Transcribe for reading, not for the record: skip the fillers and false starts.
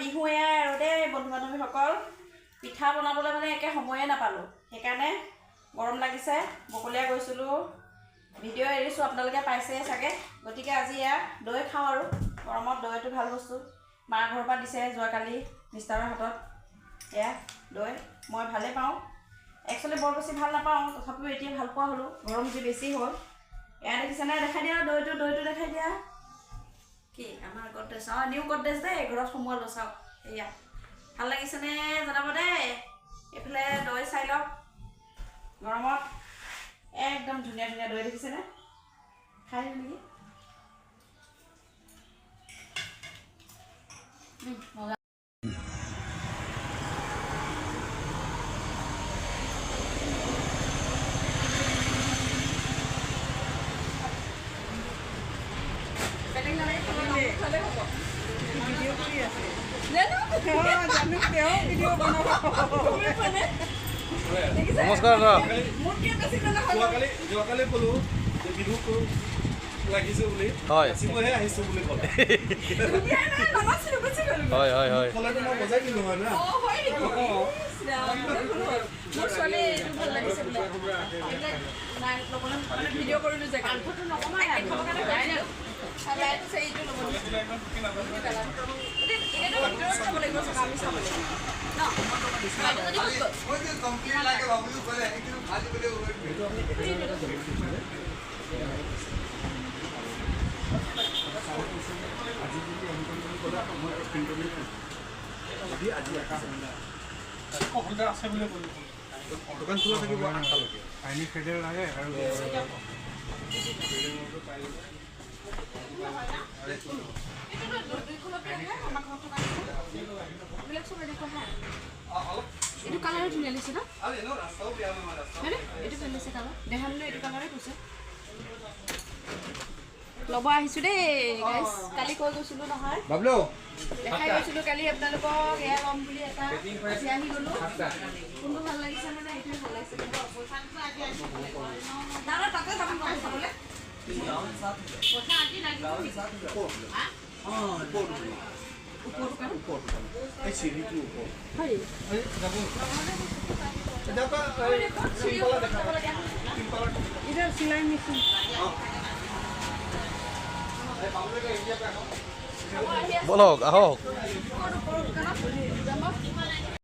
বিহু এয়াই আৰু দেই বন্ধু বান্ধৱীসকল পিঠা বনাবলৈ মানে একে সময়ে নাপালোঁ সেইকাৰণে গৰম লাগিছে বকলীয়া গৈছিলোঁ ভিডিঅ' এৰিছোঁ আপোনালোকে পাইছেই চাগে গতিকে আজি এয়া দৈ খাওঁ আৰু গৰমত দৈটো ভাল বস্তু মাৰ ঘৰৰ পৰা দিছে যোৱাকালি মিষ্টাৰৰ হাতত এয়া দৈ মই ভালেই পাওঁ একচুৱেলি বৰ বেছি ভাল নাপাওঁ তথাপিও এতিয়া ভাল পোৱা হ'লোঁ গৰম যি বেছি হ'ল এয়া দেখিছেনে দেখাই দিয়া দৈটো দেখাই দিয়া কি আমাৰ গডৰেজ নিউ গডৰেজ দেই ঘৰত সোমোৱালোঁ চাওক এয়া ভাল লাগিছেনে জনাব দেই এইফালে দৈ চাই লওক গৰমত একদম ধুনীয়া ধুনীয়া দৈ দেখিছেনে খাই নেকি মজা নমস্কাৰ যোৱাকালি ক'লো যে বিহু লাগিছে বুলি নাচিবহে আহিছোঁ বুলি ক'লে হয় হয় হয় ক'লেতো মই বজাই দিলোঁ হয় না ভিডিঅ' কৰিলোঁ যে কাণফটো নকমাই দোকান খোলা থাকিব আইনি ফেডাৰেল লাগে আৰু এইটো কালাৰে ধুনীয়া লাগিছে ন এইটো ভাল লাগিছে কালাৰ দেখাবলৈ এইটো কালাৰে কৈছে ল'ব আহিছোঁ দেই গাইছ কালি কৈ গৈছিলোঁ নহয় বাবলু দেখাই গৈছিলোঁ কালি আপোনালোকক এয়া ল'ম বুলি এটা আজি আহি গ'লোঁ কোনটো ভাল লাগিছে মানে এইটোৱে ভাল লাগিছে দাদা তাতে যাম চাবলৈ চিলাই মেচিন বলক আহক